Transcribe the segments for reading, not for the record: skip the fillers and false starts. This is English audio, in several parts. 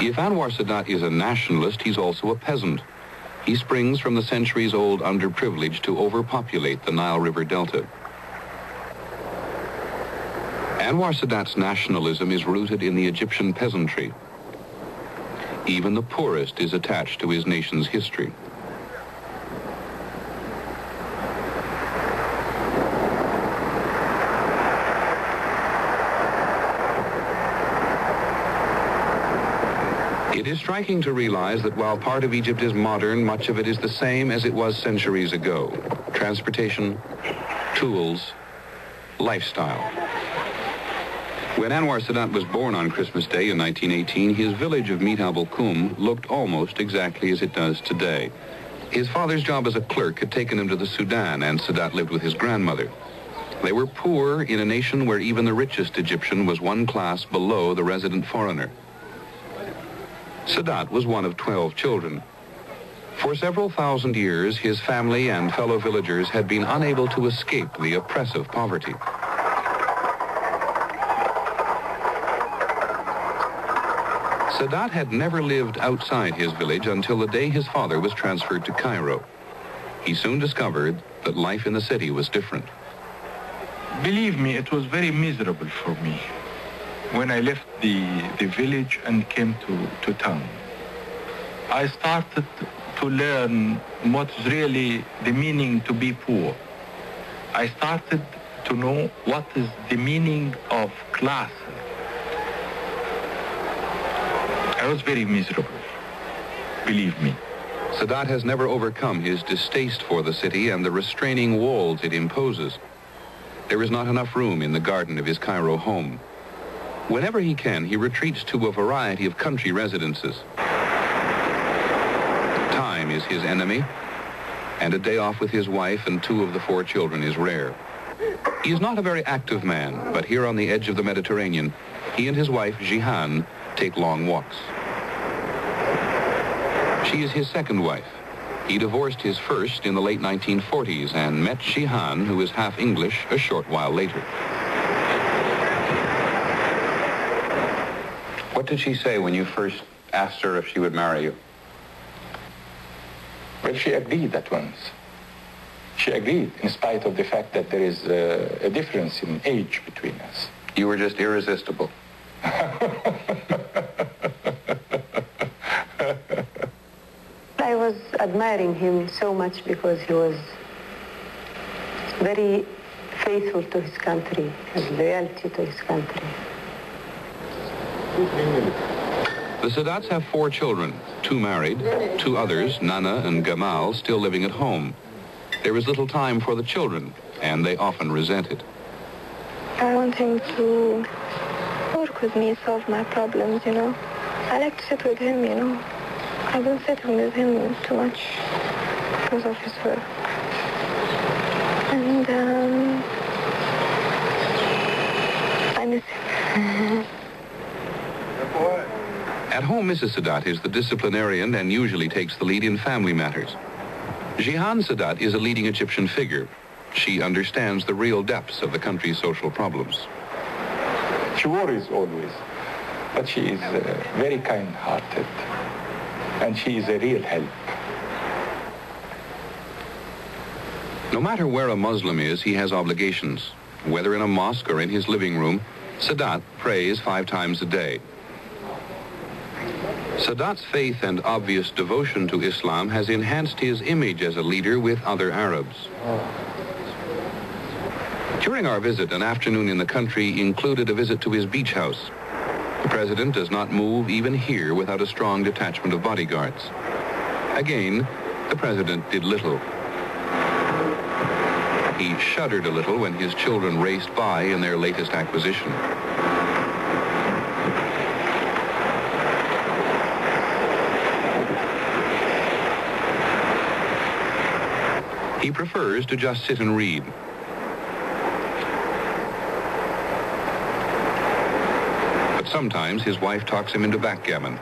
If Anwar Sadat is a nationalist, he's also a peasant. He springs from the centuries-old underprivilege to overpopulate the Nile River Delta. Anwar Sadat's nationalism is rooted in the Egyptian peasantry. Even the poorest is attached to his nation's history. It is striking to realize that while part of Egypt is modern, much of it is the same as it was centuries ago. Transportation, tools, lifestyle. When Anwar Sadat was born on Christmas Day in 1918, his village of Mit al-Kum looked almost exactly as it does today. His father's job as a clerk had taken him to the Sudan, and Sadat lived with his grandmother. They were poor in a nation where even the richest Egyptian was one class below the resident foreigner. Sadat was one of 12 children. For several thousand years, his family and fellow villagers had been unable to escape the oppressive poverty. Sadat had never lived outside his village until the day his father was transferred to Cairo. He soon discovered that life in the city was different. Believe me, it was very miserable for me when I left the village and came to town. I started to learn what's really the meaning to be poor. I started to know what is the meaning of class. I was very miserable, believe me. Sadat has never overcome his distaste for the city and the restraining walls it imposes. There is not enough room in the garden of his Cairo home. Whenever he can, he retreats to a variety of country residences. Time is his enemy, and a day off with his wife and 2 of the 4 children is rare. He is not a very active man, but here on the edge of the Mediterranean, he and his wife, Jihan, take long walks. She is his second wife. He divorced his first in the late 1940s and met Jihan, who is half English, a short while later. What did she say when you first asked her if she would marry you? Well, she agreed at once. She agreed, in spite of the fact that there is a difference in age between us. You were just irresistible. I was admiring him so much because he was very faithful to his country and loyalty to his country. The Sadats have 4 children, 2 married, 2 others, Nana and Gamal, still living at home. There is little time for the children, and they often resent it. I want him to work with me, solve my problems, you know. I like to sit with him, you know. I've been sitting with him too much because of his work. And I miss him. At home, Mrs. Sadat is the disciplinarian and usually takes the lead in family matters. Jihan Sadat is a leading Egyptian figure. She understands the real depths of the country's social problems. She worries always, but she is very kind-hearted, and she is a real help. No matter where a Muslim is, he has obligations. Whether in a mosque or in his living room, Sadat prays 5 times a day. Sadat's faith and obvious devotion to Islam has enhanced his image as a leader with other Arabs. During our visit, an afternoon in the country included a visit to his beach house. The president does not move even here without a strong detachment of bodyguards. Again, the president did little. He shuddered a little when his children raced by in their latest acquisition. He prefers to just sit and read. But sometimes his wife talks him into backgammon.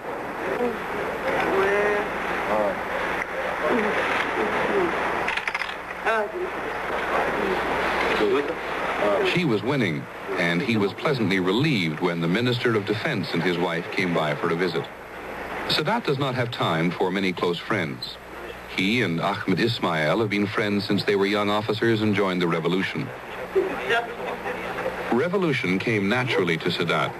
She was winning, and he was pleasantly relieved when the Minister of Defense and his wife came by for a visit. Sadat does not have time for many close friends. He and Ahmed Ismail have been friends since they were young officers and joined the revolution. Revolution came naturally to Sadat,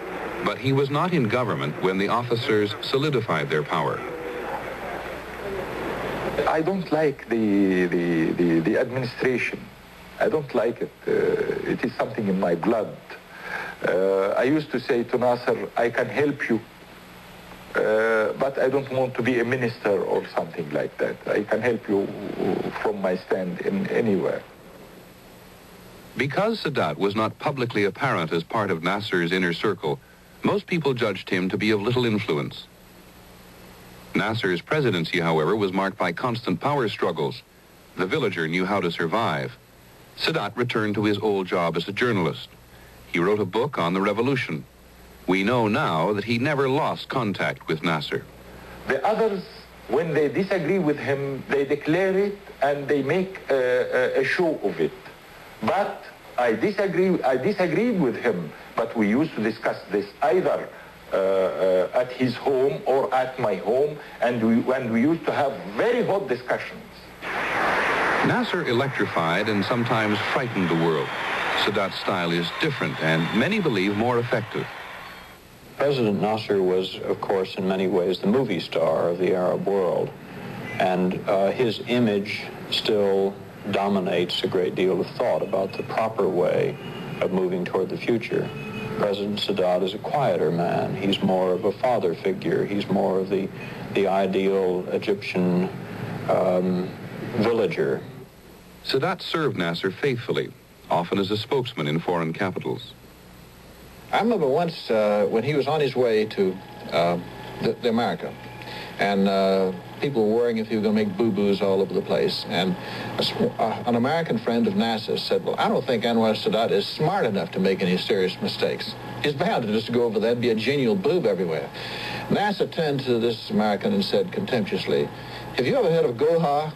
but he was not in government when the officers solidified their power. I don't like the administration. I don't like it. It is something in my blood. I used to say to Nasser, I can help you, but I don't want to be a minister or something like that. I can help you from my stand in anywhere. Because Sadat was not publicly apparent as part of Nasser's inner circle, most people judged him to be of little influence. Nasser's presidency, however, was marked by constant power struggles. The villager knew how to survive. Sadat returned to his old job as a journalist. He wrote a book on the revolution. We know now that he never lost contact with Nasser. The others, when they disagree with him, they declare it and they make a show of it. But I disagreed with him, but we used to discuss this either at his home or at my home, and we used to have very hot discussions. Nasser electrified and sometimes frightened the world. Sadat's style is different and many believe more effective. President Nasser was, of course, in many ways the movie star of the Arab world, and his image still dominates a great deal of thought about the proper way of moving toward the future. President Sadat is a quieter man. He's more of a father figure. He's more of the ideal Egyptian villager. Sadat served Nasser faithfully, often as a spokesman in foreign capitals. I remember once when he was on his way to the America, and people were worrying if he was going to make boo-boos all over the place. And an American friend of Nasser's said, well, I don't think Anwar Sadat is smart enough to make any serious mistakes. He's bound to just go over there and be a genial boob everywhere. Nasser turned to this American and said contemptuously, have you ever heard of Goha?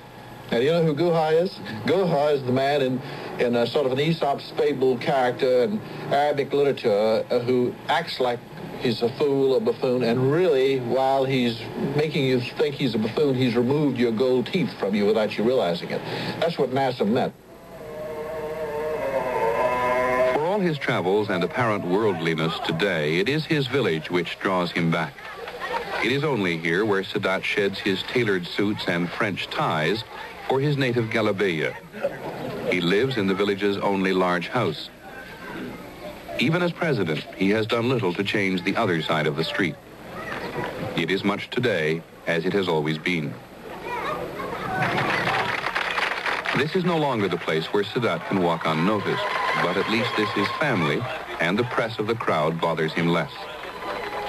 Now, do you know who Goha is? Goha is the man in a sort of an Aesop's fable character in Arabic literature who acts like he's a fool, a buffoon, and really, while he's making you think he's a buffoon, he's removed your gold teeth from you without you realizing it. That's what Nasser meant. For all his travels and apparent worldliness today, it is his village which draws him back. It is only here where Sadat sheds his tailored suits and French ties for his native Galabeya. He lives in the village's only large house. Even as president, he has done little to change the other side of the street. It is much today as it has always been. This is no longer the place where Sadat can walk unnoticed, but at least this is family, and the press of the crowd bothers him less.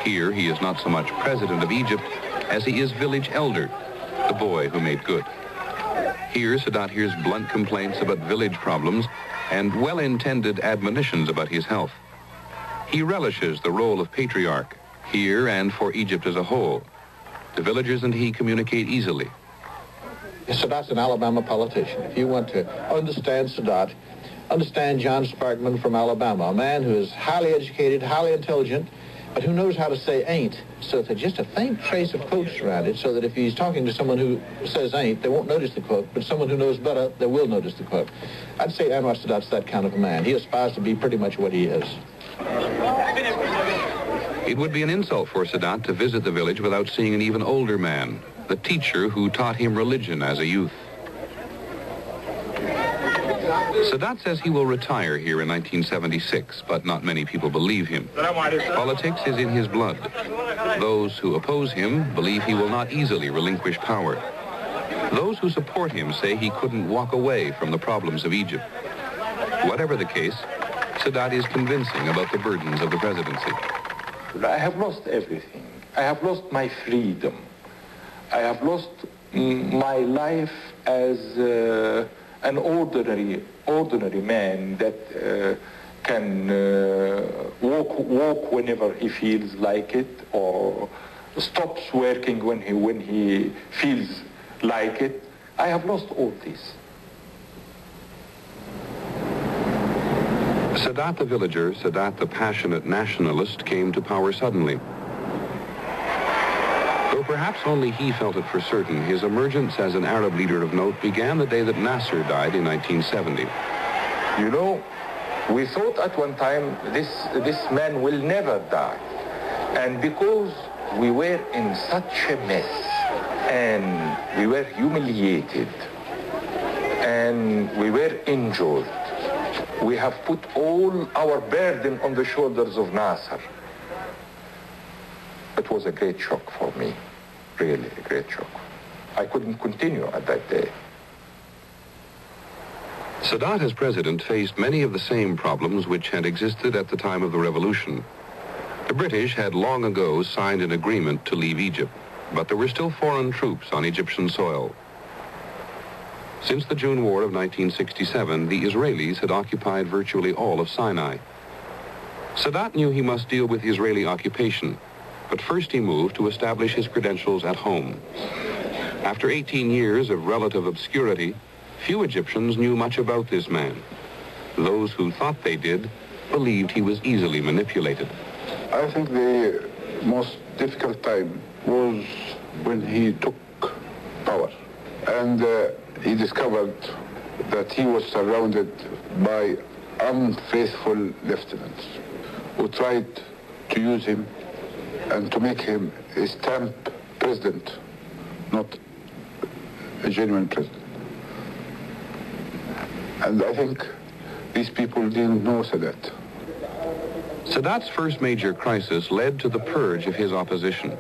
Here, he is not so much president of Egypt as he is village elder, the boy who made good. Here, Sadat hears blunt complaints about village problems and well-intended admonitions about his health. He relishes the role of patriarch, here and for Egypt as a whole. The villagers and he communicate easily. Sadat's an Alabama politician. If you want to understand Sadat, understand John Sparkman from Alabama, a man who is highly educated, highly intelligent, but who knows how to say ain't, so that just a faint trace of quotes around it, so that if he's talking to someone who says ain't, they won't notice the quote, but someone who knows better, they will notice the quote. I'd say Anwar Sadat's that kind of a man. He aspires to be pretty much what he is. It would be an insult for Sadat to visit the village without seeing an even older man, the teacher who taught him religion as a youth. Sadat says he will retire here in 1976, but not many people believe him. Politics is in his blood. Those who oppose him believe he will not easily relinquish power. Those who support him say he couldn't walk away from the problems of Egypt. Whatever the case, Sadat is convincing about the burdens of the presidency. I have lost everything. I have lost my freedom. I have lost my life as an ordinary man that can walk whenever he feels like it, or stops working when he feels like it. I have lost all this. Sadat the villager, Sadat the passionate nationalist, came to power suddenly. Though perhaps only he felt it for certain, his emergence as an Arab leader of note began the day that Nasser died in 1970. You know, we thought at one time this man will never die. And because we were in such a mess, and we were humiliated, and we were injured, we have put all our burden on the shoulders of Nasser. It was a great shock for me, really a great shock. I couldn't continue at that day. Sadat as president faced many of the same problems which had existed at the time of the revolution. The British had long ago signed an agreement to leave Egypt, but there were still foreign troops on Egyptian soil. Since the June War of 1967, the Israelis had occupied virtually all of Sinai. Sadat knew he must deal with Israeli occupation, but first he moved to establish his credentials at home. After 18 years of relative obscurity, few Egyptians knew much about this man. Those who thought they did believed he was easily manipulated. I think the most difficult time was when he took power and he discovered that he was surrounded by unfaithful lieutenants who tried to use him and to make him a stamp president, not a genuine president. And I think these people didn't know Sadat. Sadat's first major crisis led to the purge of his opposition.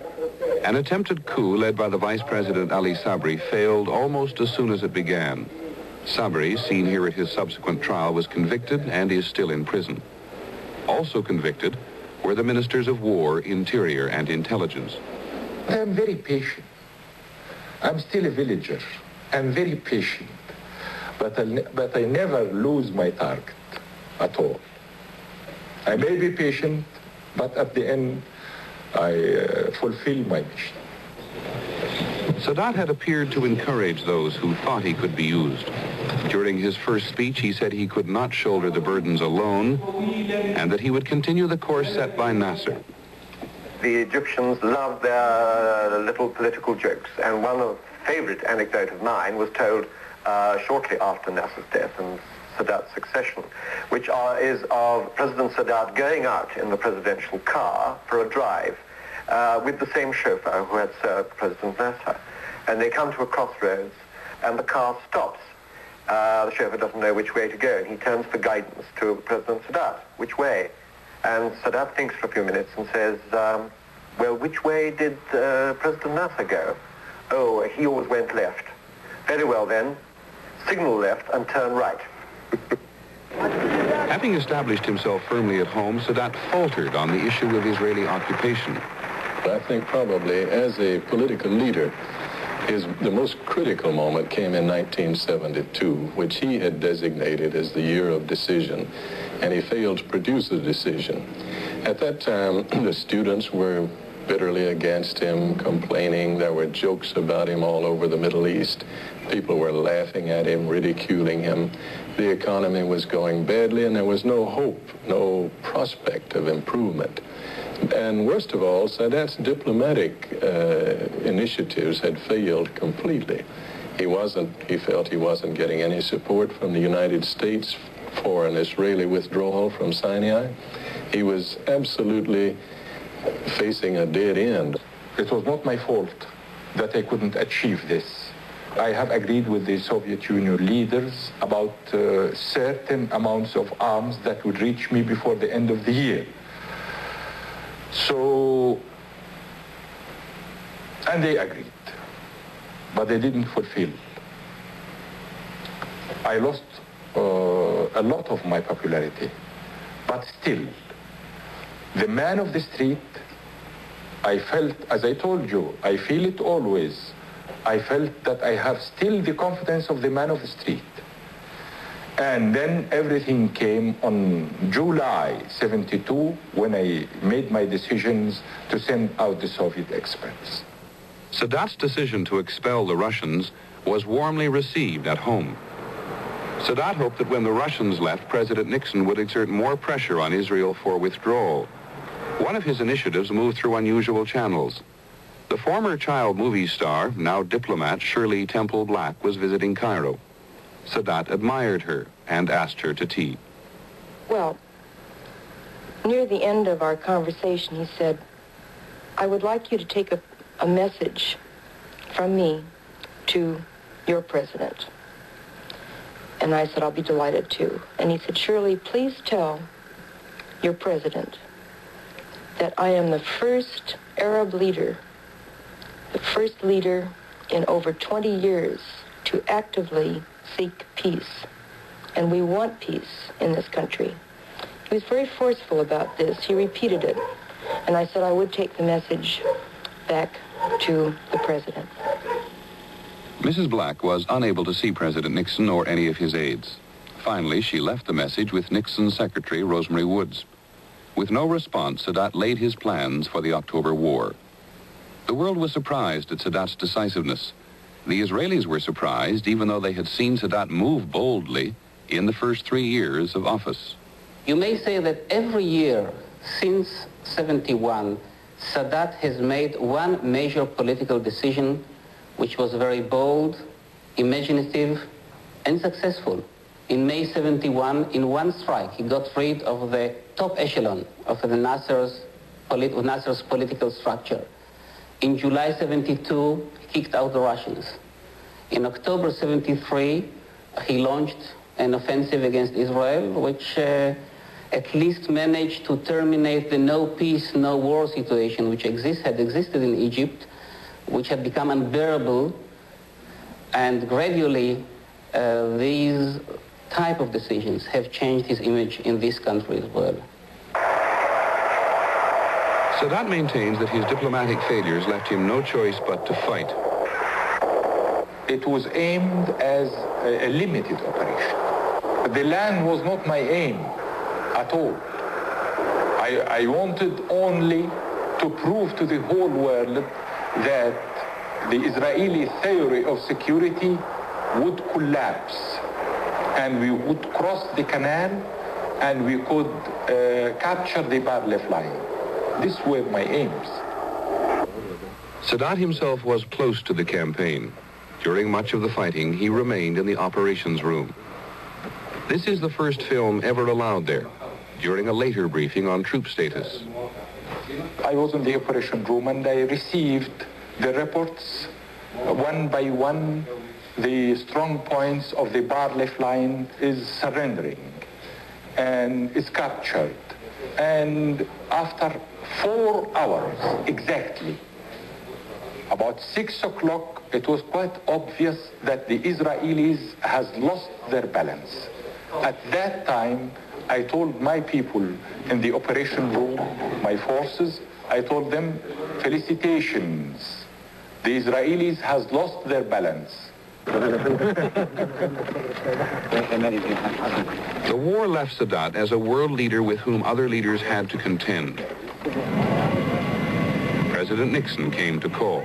An attempted coup led by the Vice President Ali Sabri failed almost as soon as it began. Sabri, seen here at his subsequent trial, was convicted and is still in prison. Also convicted were the Ministers of War, Interior, and Intelligence. I am very patient. I'm still a villager. I'm very patient. But I never lose my target at all. I may be patient, but at the end, I fulfill my mission. Sadat had appeared to encourage those who thought he could be used. During his first speech, he said he could not shoulder the burdens alone and that he would continue the course set by Nasser. The Egyptians loved their little political jokes, and one of favorite anecdote of mine was told shortly after Nasser's death and Sadat's succession, which is of President Sadat going out in the presidential car for a drive with the same chauffeur who had served President Nasser. And they come to a crossroads and the car stops. The chauffeur doesn't know which way to go, and he turns for guidance to President Sadat. Which way? And Sadat thinks for a few minutes and says, well, which way did President Nasser go? Oh, he always went left. Very well then, signal left and turn right. Having established himself firmly at home, Sadat faltered on the issue of Israeli occupation. I think probably as a political leader, the most critical moment came in 1972, which he had designated as the year of decision, and he failed to produce a decision. At that time, the students were bitterly against him, complaining. There were jokes about him all over the Middle East. People were laughing at him, ridiculing him. The economy was going badly, and there was no hope, no prospect of improvement. And worst of all, Sadat's diplomatic initiatives had failed completely. He felt he wasn't getting any support from the United States for an Israeli withdrawal from Sinai. He was absolutely facing a dead end. It was not my fault that I couldn't achieve this. I have agreed with the Soviet Union leaders about certain amounts of arms that would reach me before the end of the year. So, and they agreed, but they didn't fulfill. I lost a lot of my popularity, but still, the man of the street, I felt, as I told you, I feel it always, I felt that I have still the confidence of the man of the street. And then everything came on July 72 when I made my decisions to send out the Soviet experts. Sadat's decision to expel the Russians was warmly received at home. Sadat hoped that when the Russians left, President Nixon would exert more pressure on Israel for withdrawal. One of his initiatives moved through unusual channels. The former child movie star, now diplomat Shirley Temple Black, was visiting Cairo. Sadat admired her and asked her to tea. Well, near the end of our conversation, he said, I would like you to take a message from me to your president. And I said, I'll be delighted to. And he said, Shirley, please tell your president that I am the first Arab leader, the first leader in over 20 years to actively seek peace. And we want peace in this country. He was very forceful about this. He repeated it. And I said I would take the message back to the president. Mrs. Black was unable to see President Nixon or any of his aides. Finally, she left the message with Nixon's secretary, Rosemary Woods. With no response, Sadat laid his plans for the October War. The world was surprised at Sadat's decisiveness. The Israelis were surprised, even though they had seen Sadat move boldly in the first 3 years of office. You may say that every year since 71, Sadat has made one major political decision which was very bold, imaginative, and successful. In May 71, in one strike, he got rid of the top echelon of the Nasser's political structure. In July 72, he kicked out the Russians. In October 73, he launched an offensive against Israel, which at least managed to terminate the no peace, no war situation which had existed in Egypt, which had become unbearable, and gradually these type of decisions have changed his image in this country as well. Sadat maintains that his diplomatic failures left him no choice but to fight. It was aimed as a limited operation. The land was not my aim at all. I wanted only to prove to the whole world that the Israeli theory of security would collapse and we would cross the canal and we could capture the Bar-Lev line. These were my aims. Sadat himself was close to the campaign. During much of the fighting, he remained in the operations room. This is the first film ever allowed there, during a later briefing on troop status. I was in the operation room and I received the reports one by one. The strong points of the Bar-Lev line is surrendering and is captured. And after 4 hours exactly, about 6 o'clock, it was quite obvious that the Israelis has lost their balance. At that time, I told my people in the operation room, my forces, I told them, felicitations. The Israelis has lost their balance. The war left Sadat as a world leader with whom other leaders had to contend. President Nixon came to call.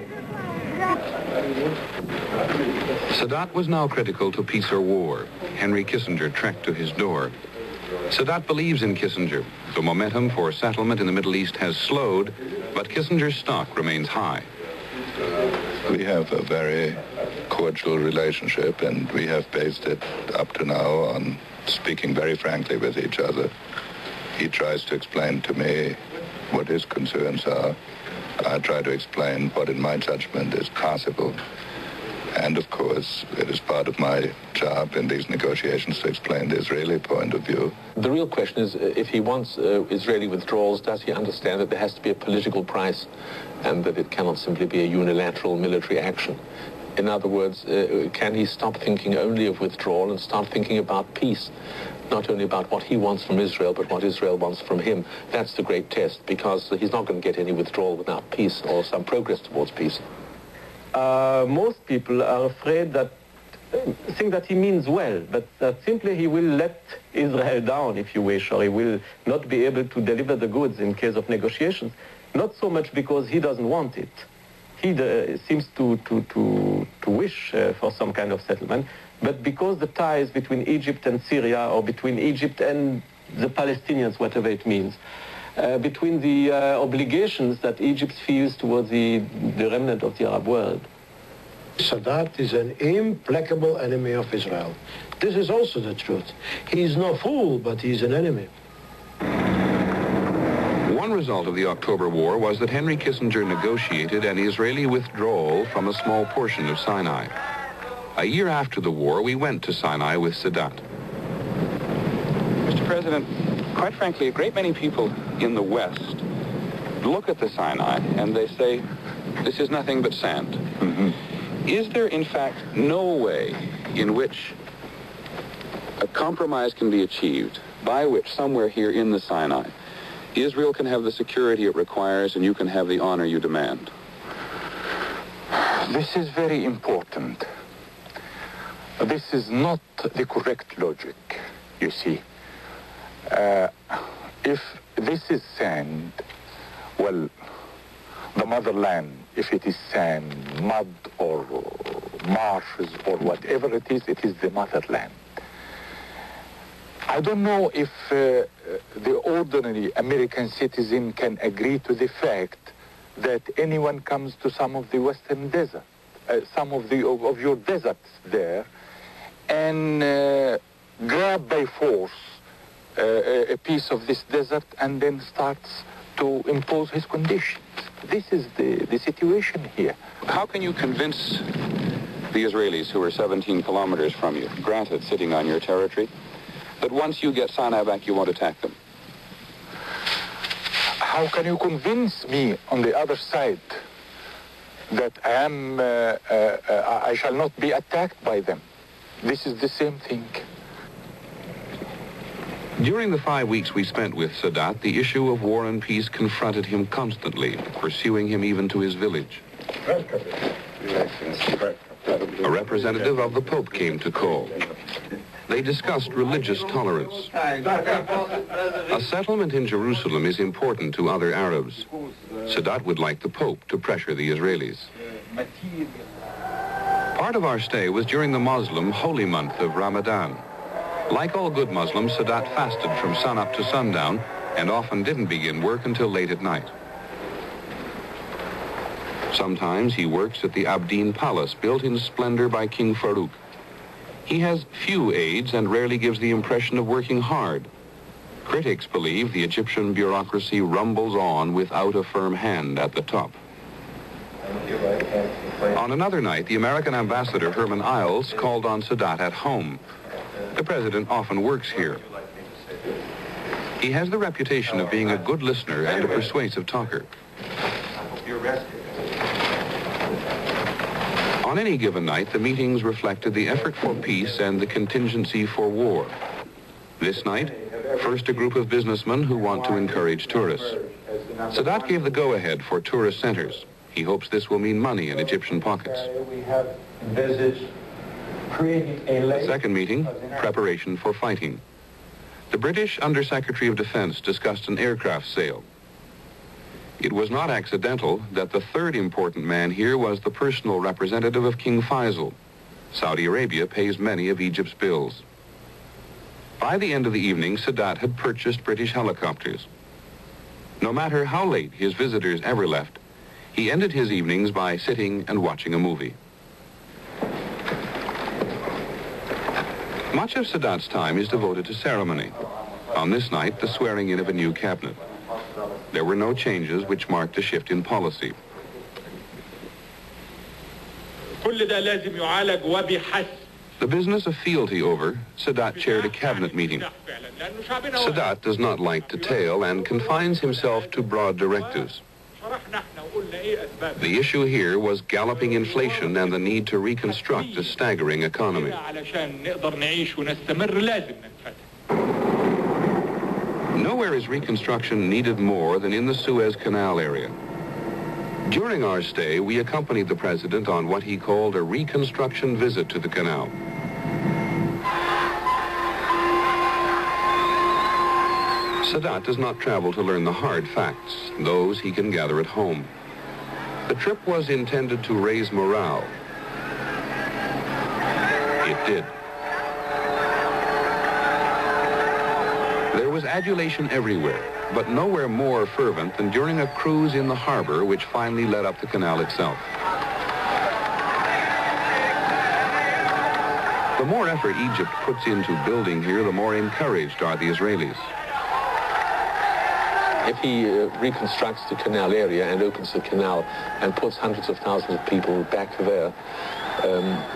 Sadat was now critical to peace or war. Henry Kissinger trekked to his door. Sadat believes in Kissinger. The momentum for settlement in the Middle East has slowed, but Kissinger's stock remains high. We have a very cordial relationship, and we have based it up to now on speaking very frankly with each other. He tries to explain to me what his concerns are. I try to explain what, in my judgment, is possible. And, of course, it is part of my job in these negotiations to explain the Israeli point of view. The real question is, if he wants Israeli withdrawals, does he understand that there has to be a political price and that it cannot simply be a unilateral military action? In other words, can he stop thinking only of withdrawal and start thinking about peace? Not only about what he wants from Israel, but what Israel wants from him. That's the great test, because he's not going to get any withdrawal without peace or some progress towards peace. Most people are afraid that, think that he means well, but that simply he will let Israel down, if you wish, or he will not be able to deliver the goods in case of negotiations. Not so much because he doesn't want it. He seems to wish for some kind of settlement, but because the ties between Egypt and Syria, or between Egypt and the Palestinians, whatever it means, between the obligations that Egypt feels towards the remnant of the Arab world. Sadat is an implacable enemy of Israel. This is also the truth. He is no fool, but he is an enemy. One result of the October War was that Henry Kissinger negotiated an Israeli withdrawal from a small portion of Sinai. A year after the war, we went to Sinai with Sadat. Mr. President, quite frankly, a great many people in the West look at the Sinai and they say, this is nothing but sand. Mm-hmm. Is there, in fact, no way in which a compromise can be achieved by which somewhere here in the Sinai, Israel can have the security it requires and you can have the honor you demand? This is very important. This is not the correct logic, you see. If this is sand, well, the motherland, if it is sand, mud, or marshes, or whatever it is the motherland. I don't know if the ordinary American citizen can agree to the fact that anyone comes to some of the western desert, some of your deserts there, and grab by force a piece of this desert and then starts to impose his conditions. This is the situation here. How can you convince the Israelis who are 17 kilometers from you, granted sitting on your territory, that once you get Sinai back, you won't attack them? How can you convince me on the other side that I shall not be attacked by them? This is the same thing. During the 5 weeks we spent with Sadat, the issue of war and peace confronted him constantly, pursuing him even to his village. A representative of the Pope came to Caux. They discussed religious tolerance. A settlement in Jerusalem is important to other Arabs. Sadat would like the Pope to pressure the Israelis. Part of our stay was during the Muslim holy month of Ramadan. Like all good Muslims, Sadat fasted from sunup to sundown and often didn't begin work until late at night. Sometimes he works at the Abdeen Palace, built in splendor by King Farouk. He has few aides and rarely gives the impression of working hard. Critics believe the Egyptian bureaucracy rumbles on without a firm hand at the top. On another night, the American ambassador, Herman Isles, called on Sadat at home. The president often works here. He has the reputation of being a good listener and a persuasive talker. On any given night, the meetings reflected the effort for peace and the contingency for war. This night, first a group of businessmen who want to encourage tourists. Sadat gave the go-ahead for tourist centers. He hopes this will mean money in Egyptian pockets. We have envisaged creating a Second meeting, preparation for fighting. The British Under-Secretary of Defense discussed an aircraft sale. It was not accidental that the third important man here was the personal representative of King Faisal. Saudi Arabia pays many of Egypt's bills. By the end of the evening, Sadat had purchased British helicopters. No matter how late his visitors ever left, he ended his evenings by sitting and watching a movie. Much of Sadat's time is devoted to ceremony. On this night, the swearing in of a new cabinet. There were no changes which marked a shift in policy. The business of fealty over, Sadat chaired a cabinet meeting. Sadat does not like detail and confines himself to broad directives. The issue here was galloping inflation and the need to reconstruct a staggering economy. Nowhere is reconstruction needed more than in the Suez Canal area. During our stay, we accompanied the president on what he called a reconstruction visit to the canal. Sadat does not travel to learn the hard facts. Those he can gather at home. The trip was intended to raise morale. It did. There was adulation everywhere. but nowhere more fervent than during a cruise in the harbor which finally led up the canal itself. The more effort Egypt puts into building here, the more encouraged are the Israelis. If he reconstructs the canal area and opens the canal and puts hundreds of thousands of people back there,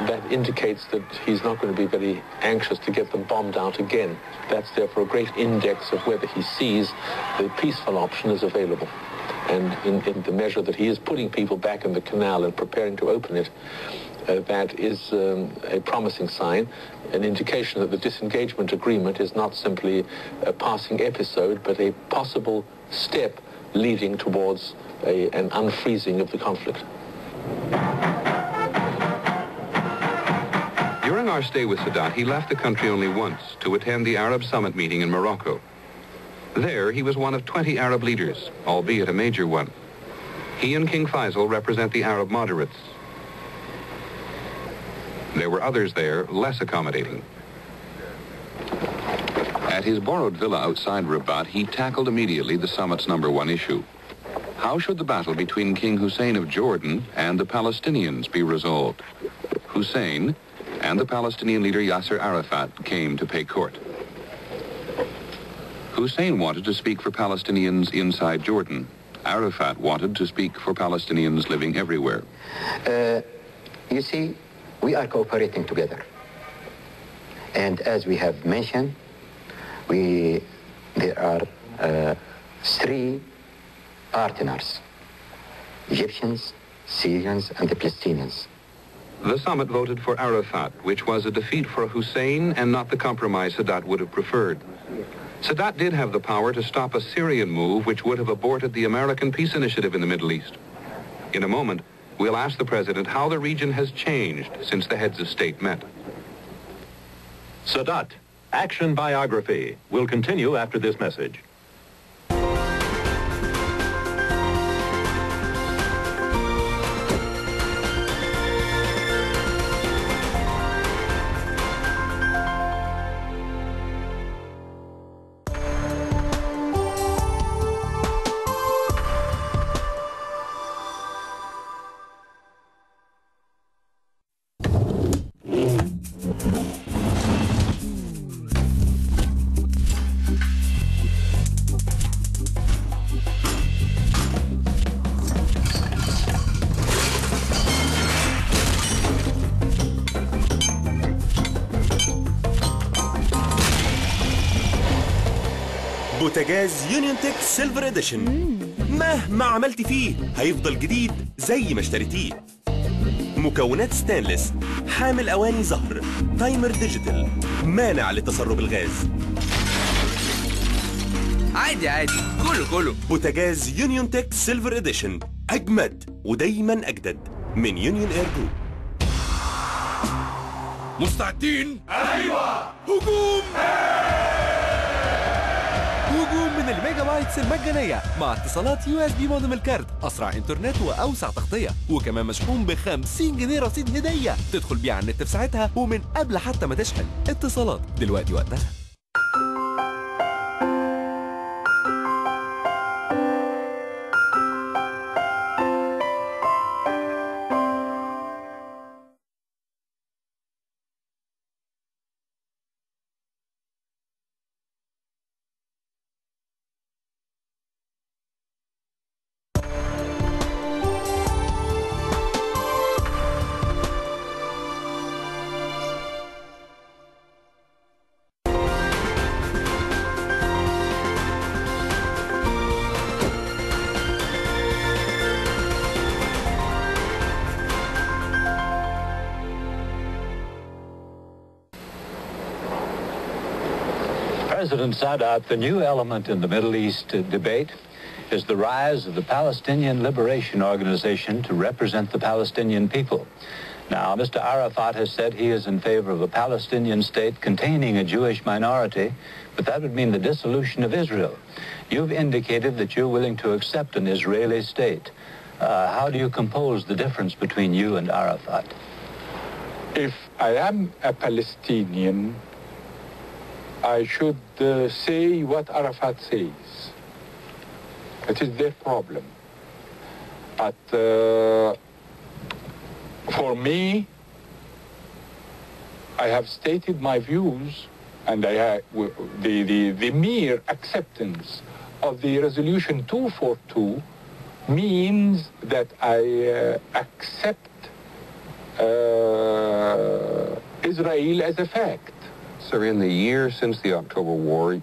that indicates that he's not going to be very anxious to get them bombed out again. That's therefore a great index of whether he sees the peaceful option is available. And in the measure that he is putting people back in the canal and preparing to open it, that is a promising sign, an indication that the disengagement agreement is not simply a passing episode, but a possible step leading towards an unfreezing of the conflict. During our stay with Sadat, he left the country only once to attend the Arab Summit meeting in Morocco. There, he was one of 20 Arab leaders, albeit a major one. He and King Faisal represent the Arab moderates. There were others there, less accommodating. At his borrowed villa outside Rabat, he tackled immediately the summit's #1 issue. How should the battle between King Hussein of Jordan and the Palestinians be resolved? Hussein and the Palestinian leader Yasser Arafat came to pay court. Hussein wanted to speak for Palestinians inside Jordan. Arafat wanted to speak for Palestinians living everywhere. You see, we are cooperating together. And as we have mentioned, there are 3 partners: Egyptians, Syrians, and the Palestinians. The summit voted for Arafat, which was a defeat for Hussein and not the compromise Sadat would have preferred. Sadat did have the power to stop a Syrian move which would have aborted the American peace initiative in the Middle East. In a moment, we'll ask the president how the region has changed since the heads of state met. Sadat, Action Biography, will continue after this message. بوتاجاز يونيون تك سيلفر اديشن، مهما عملت فيه هيفضل جديد زي ما اشتريتيه. مكونات ستانلس، حامل اواني زهر، تايمر ديجيتال، مانع لتسرب الغاز. عادي كله. بوتاجاز يونيون تك سيلفر اديشن، اجمد ودايما اجدد من يونيون اير جروب. مستعدين؟ ايوه. هجوم من الميجا بايتس المجانيه مع اتصالات USB مودم الكارت، اسرع انترنت واوسع تغطيه، وكمان مشحون ب 50 جنيه رصيد هديه تدخل بيه على النت في ساعتها ومن قبل حتى ما تشحن. اتصالات، دلوقتي وقتها. President Sadat, the new element in the Middle East debate is the rise of the Palestinian Liberation Organization to represent the Palestinian people. Now, Mr. Arafat has said he is in favor of a Palestinian state containing a Jewish minority, but that would mean the dissolution of Israel. You've indicated that you're willing to accept an Israeli state. How do you compose the difference between you and Arafat? If I am a Palestinian, I should say what Arafat says. It is their problem. But for me, I have stated my views, and the mere acceptance of the resolution 242 means that I accept Israel as a fact. Sir, in the year since the October War,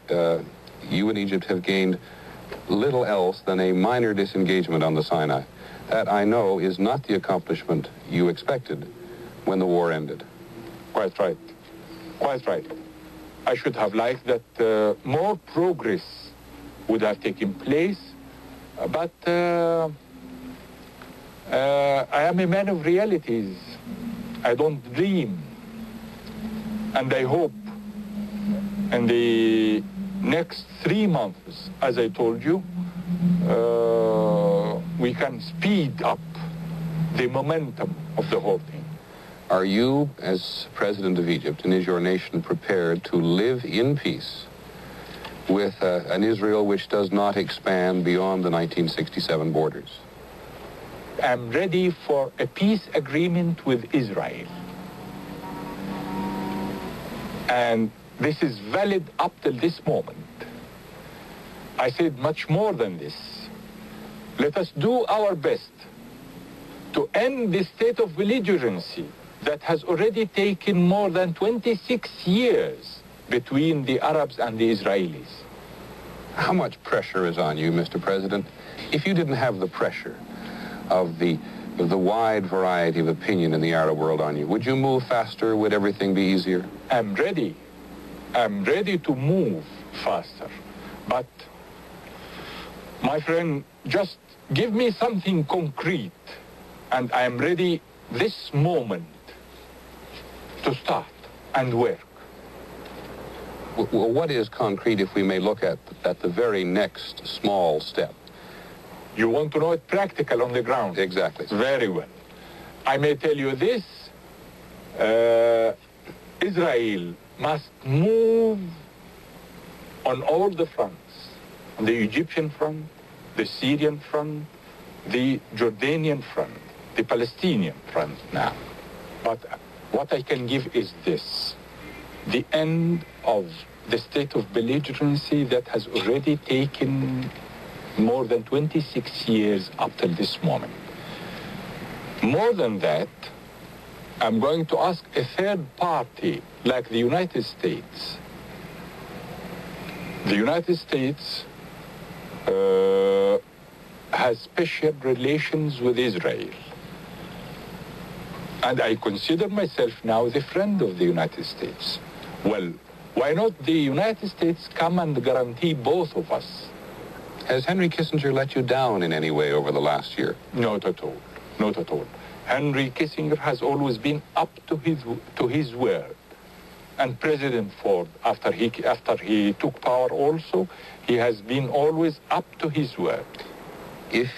you and Egypt have gained little else than a minor disengagement on the Sinai. That, I know, is not the accomplishment you expected when the war ended. Quite right. Quite right. I should have liked that more progress would have taken place, but I am a man of realities. I don't dream. And I hope in the next 3 months, as I told you, we can speed up the momentum of the whole thing. Are you, as President of Egypt, and is your nation prepared to live in peace with an Israel which does not expand beyond the 1967 borders? I'm ready for a peace agreement with Israel. And this is valid up till this moment. I said much more than this. Let us do our best to end the state of belligerency that has already taken more than 26 years between the Arabs and the Israelis. How much pressure is on you, Mr. President? If you didn't have the pressure of the wide variety of opinion in the Arab world on you, would you move faster? Would everything be easier? I'm ready. I'm ready to move faster. But, my friend, just give me something concrete, and I'm ready this moment to start and work. Well, what is concrete if we may look at the very next small step? You want to know it practical on the ground? Exactly. Very well. I may tell you this. Israel must move on all the fronts. On the Egyptian front, the Syrian front, the Jordanian front, the Palestinian front now. But what I can give is this. The end of the state of belligerency that has already taken more than 26 years up till this moment. More than that, I'm going to ask a third party, like the United States. The United States has special relations with Israel. And I consider myself now the friend of the United States. Well, why not the United States come and guarantee both of us? Has Henry Kissinger let you down in any way over the last year? Not at all. Not at all. Henry Kissinger has always been up to his word. And President Ford, after he took power also, he has been always up to his word. If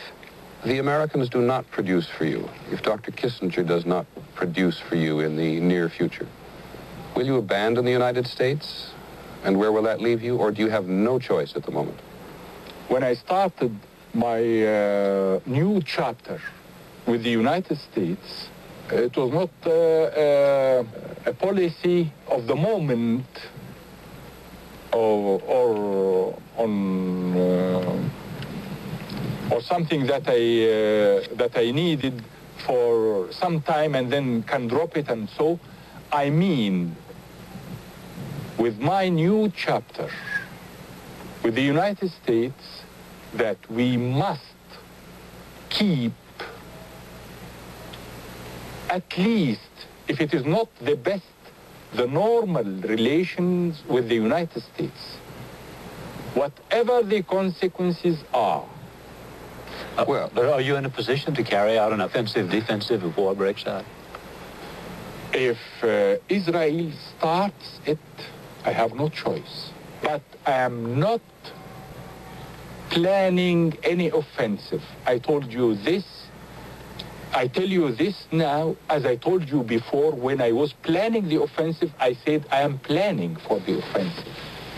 the Americans do not produce for you, if Dr. Kissinger does not produce for you in the near future, will you abandon the United States? And where will that leave you? Or do you have no choice at the moment? When I started my new chapter with the United States, it was not a policy of the moment or something that I needed for some time and then can drop it. And so I mean, with my new chapter with the United States, that we must keep at least, if it is not the best, the normal relations with the United States, whatever the consequences are. Well, are you in a position to carry out an offensive, defensive if war breaks out? If Israel starts it, I have no choice. But I am not planning any offensive. I told you this. I tell you this now, as I told you before, when I was planning the offensive, I said I am planning for the offensive.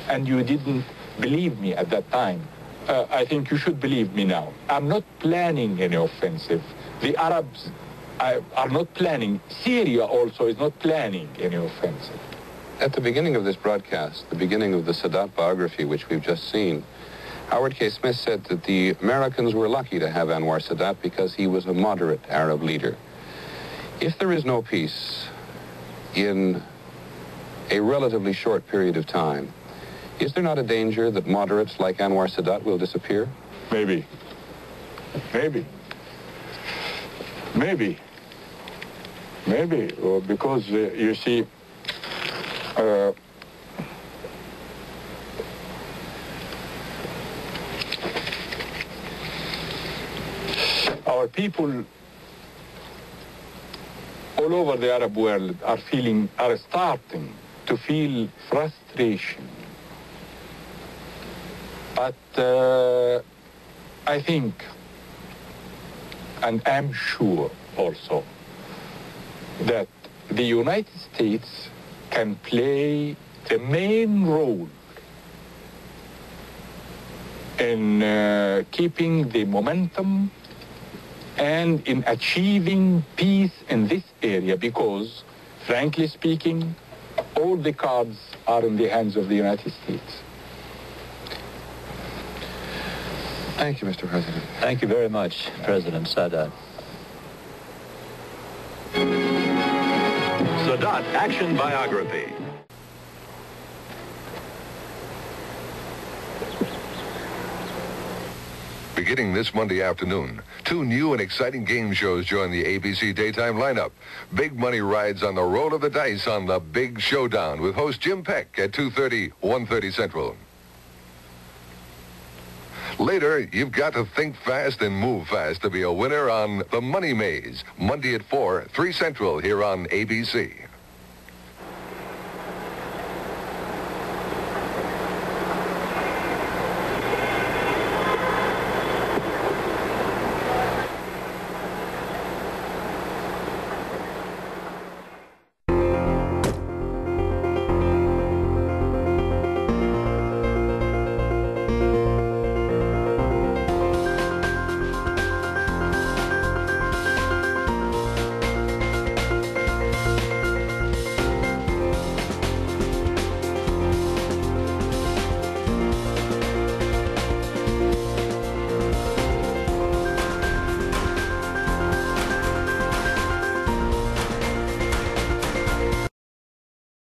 And you didn't believe me at that time. I think you should believe me now. I'm not planning any offensive. The Arabs are not planning. Syria also is not planning any offensive. At the beginning of this broadcast, the beginning of the Sadat biography, which we've just seen, Howard K. Smith said that the Americans were lucky to have Anwar Sadat because he was a moderate Arab leader. If there is no peace in a relatively short period of time, is there not a danger that moderates like Anwar Sadat will disappear? Maybe. Maybe. Maybe. Maybe. Because, you see, our people all over the Arab world are starting to feel frustration. But I think, and I'm sure also, that the United States can play the main role in keeping the momentum and in achieving peace in this area because, frankly speaking, all the cards are in the hands of the United States. Thank you, Mr. President. Thank you very much, President Sadat. Sadat Action Biography. Beginning this Monday afternoon, 2 new and exciting game shows join the ABC daytime lineup. Big money rides on the roll of the dice on The Big Showdown with host Jim Peck at 2:30, 1:30 Central. Later, you've got to think fast and move fast to be a winner on The Money Maze, Monday at 4, 3 Central here on ABC.